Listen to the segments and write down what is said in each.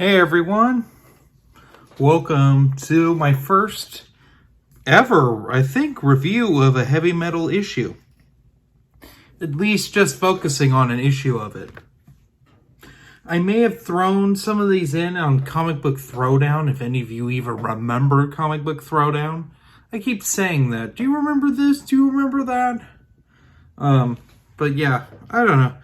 Hey everyone, welcome to my first ever, I think, review of a heavy metal issue. At least just focusing on an issue of it. I may have thrown some of these in on Comic Book Throwdown, if any of you even remember Comic Book Throwdown. I keep saying that. Do you remember this? Do you remember that? But yeah, I don't know.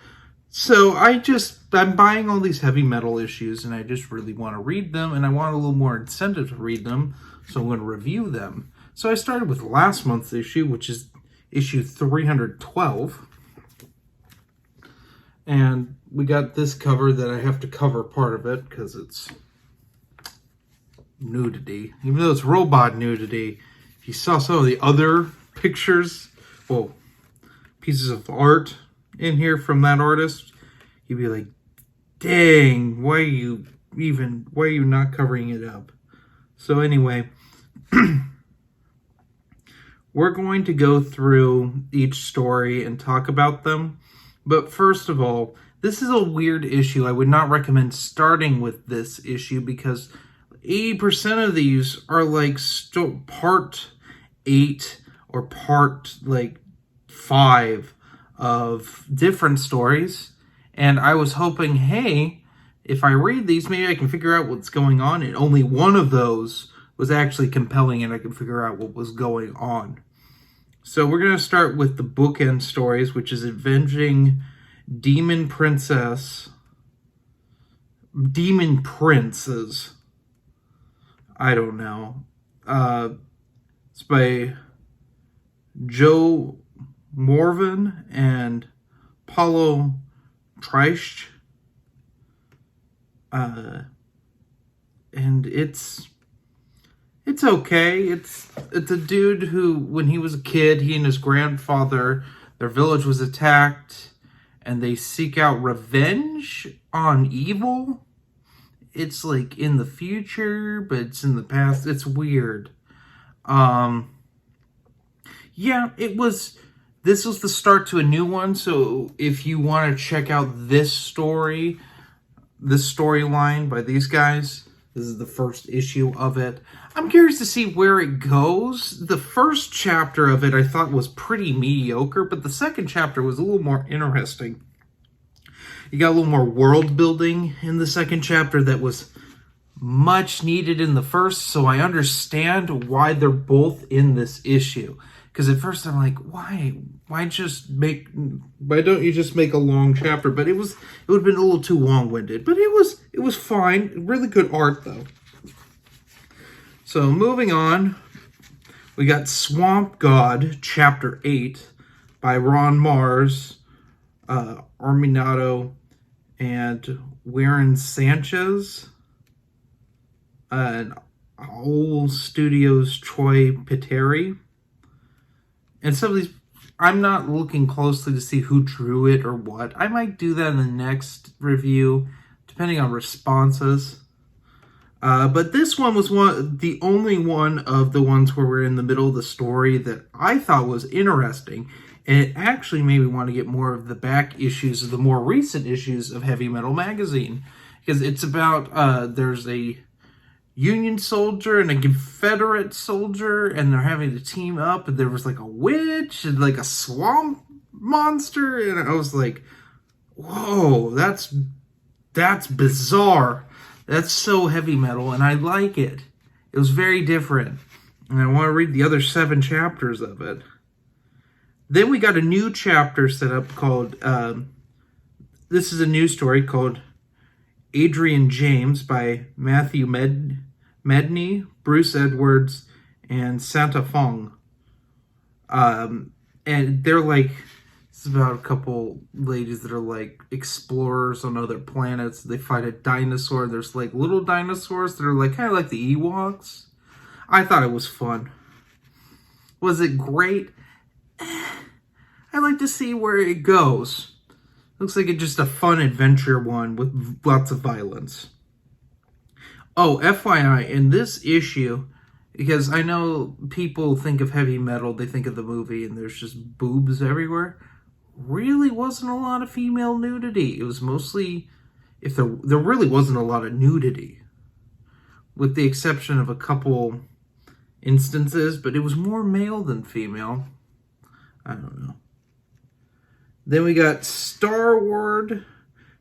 So I'm buying all these heavy metal issues and I just really want to read them and I want a little more incentive to read them, so I'm going to review them. So I started with last month's issue, which is issue 312. And we got this cover that I have to cover part of it because it's nudity. Even though it's robot nudity, if you saw some of the other pictures, well, pieces of art in here from that artist, you'd be like, dang, why are you not covering it up? So anyway, we're going to go through each story and talk about them. But first of all, this is a weird issue. I would not recommend starting with this issue because 80% of these are like part 8 or part 5 of different stories. And I was hoping, hey, if I read these, maybe I can figure out what's going on. And only one of those was actually compelling and I could figure out what was going on. So we're going to start with the bookend stories, which is Avenging Demon Princes. I don't know. It's by Joe Morvan and Paulo Treisch. And it's okay. It's a dude who, when he was a kid, he and his grandfather, their village was attacked, and they seek out revenge on evil. It's like in the future, but it's in the past. It's weird. Yeah, this was the start to a new one, so if you want to check out this storyline by these guys, this is the first issue of it. I'm curious to see where it goes. The first chapter of it I thought was pretty mediocre, but the second chapter was a little more interesting. You got a little more world building in the second chapter that was much needed in the first, so I understand why they're both in this issue. Because at first I'm like, why don't you just make a long chapter? But it would have been a little too long-winded. But it was fine. Really good art though. So moving on, we got Swamp God Chapter 8 by Ron Mars, Arminato, and Warren Sanchez, and Owl Studios Troy Peteri. And some of these, I'm not looking closely to see who drew it or what. I might do that in the next review, depending on responses. But this one was the only one of the ones where we're in the middle of the story that I thought was interesting. And it actually made me want to get more of the back issues of the more recent issues of Heavy Metal Magazine. Because it's about, there's a Union soldier and a Confederate soldier, and they're having to team up, and there was like a witch and like a swamp monster, and I was like, whoa, that's bizarre. That's so heavy metal, and I like it. It was very different, and I want to read the other 7 chapters of it. Then we got a new chapter set up called, this is a new story called Adrian James by Matthew Medney, Bruce Edwards, and Santa Fong. And they're like, it's about a couple ladies that are like explorers on other planets. They fight a dinosaur. There's like little dinosaurs that are like kind of like the Ewoks. I thought it was fun. Was it great? I'd like to see where it goes. Looks like it's just a fun adventure one with lots of violence. Oh, FYI, in this issue, because I know people think of heavy metal, they think of the movie, and there's just boobs everywhere. Really wasn't a lot of female nudity. It was mostly if there really wasn't a lot of nudity, with the exception of a couple instances, but it was more male than female. I don't know. Then we got Star Wars,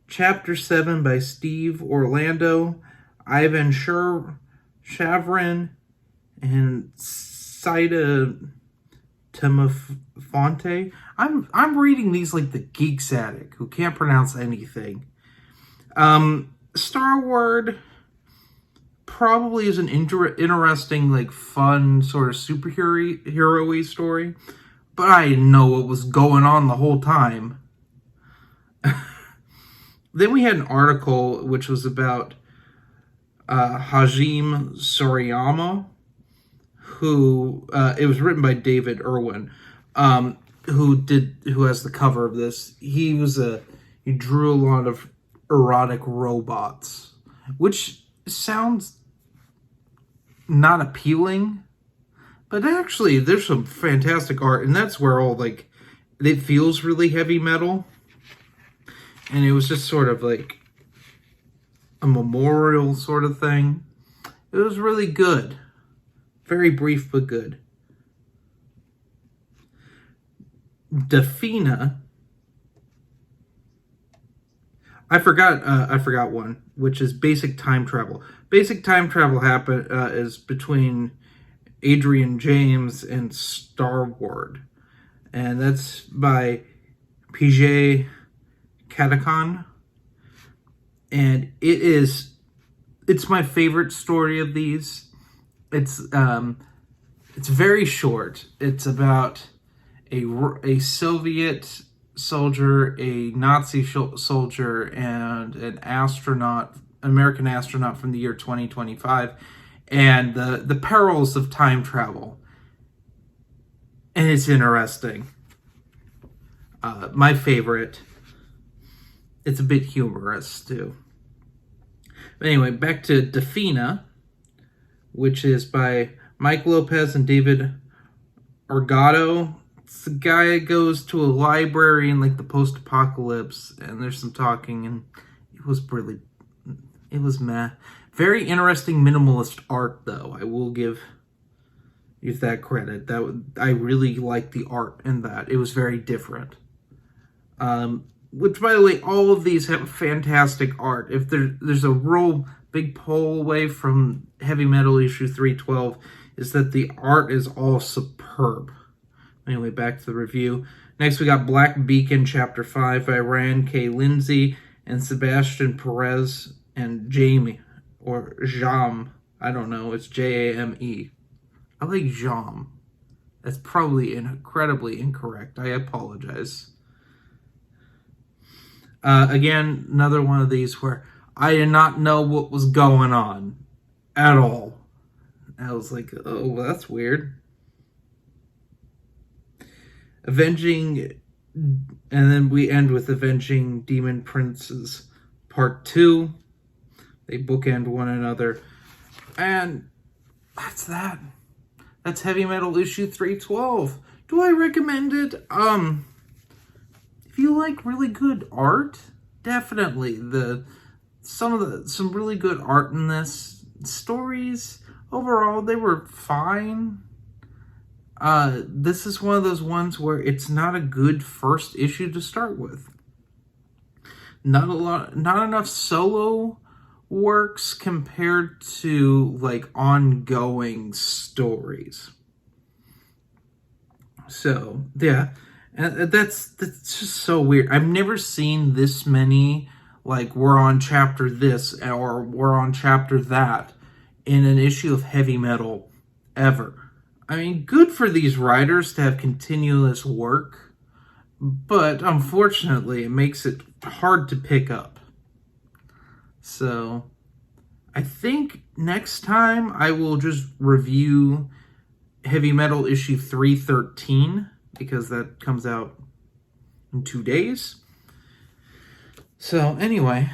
Chapter 7 by Steve Orlando, Ivan Shavrin, and Saida Temafonte. I'm reading these like the geek's addict who can't pronounce anything. Star Wars probably is an interesting, like, fun sort of superhero-y story, but I didn't know what was going on the whole time. Then we had an article which was about Hajime Sorayama, who it was written by David Irwin, who has the cover of this. He drew a lot of erotic robots, which sounds not appealing, but actually there's some fantastic art, and that's where all, like, it feels really heavy metal. And it was just sort of like a memorial sort of thing. It was really good. Very brief, but good. Defina. I forgot one, which is Basic Time Travel. Basic Time Travel is between Adrian James and Star Wars. And that's by PJ Catacon, and it's my favorite story of these. It's very short. It's about a Soviet soldier, a Nazi soldier, and an American astronaut from the year 2025, and the perils of time travel. And it's interesting. My favorite. It's a bit humorous, too. But anyway, back to Defina, which is by Mike Lopez and David Argotto. It's a guy that goes to a library in, like, the post-apocalypse, and there's some talking, and it was meh. Very interesting minimalist art, though. I will give that credit. I really liked the art in that. It was very different. Which, by the way, all of these have fantastic art. If there's a real big pull away from Heavy Metal issue 312, is that the art is all superb. Anyway, back to the review. Next, we got Black Beacon, Chapter 5 by Ryan K. Lindsay and Sebastian Perez and Jamie, or Jam. I don't know. It's Jame. I like Jam. That's probably incredibly incorrect. I apologize. Again, another one of these where I did not know what was going on at all. I was like, oh, well, that's weird. And then we end with Avenging Demon Princes Part 2. They bookend one another. And that's that. That's Heavy Metal issue 312. Do I recommend it? If you like really good art, definitely. Some really good art in this. Stories, overall, they were fine. This is one of those ones where it's not a good first issue to start with. Not enough solo works compared to, like, ongoing stories. So, yeah. And that's just so weird. I've never seen this many, like, we're on chapter this or we're on chapter that in an issue of Heavy Metal ever. I mean, good for these writers to have continuous work, but unfortunately it makes it hard to pick up. So, I think next time I will just review Heavy Metal issue 313, because that comes out in 2 days. So anyway,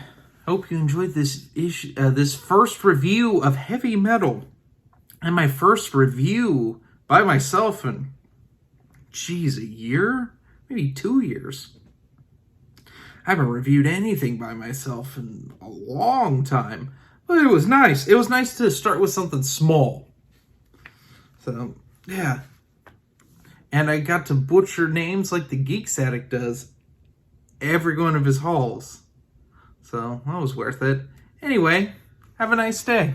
hope you enjoyed this issue, this first review of Heavy Metal, and my first review by myself in, a year, maybe 2 years. I haven't reviewed anything by myself in a long time. But it was nice. It was nice to start with something small. So, yeah. And I got to butcher names like the Geeks Addict does every one of his hauls. So, that was worth it. Anyway, have a nice day.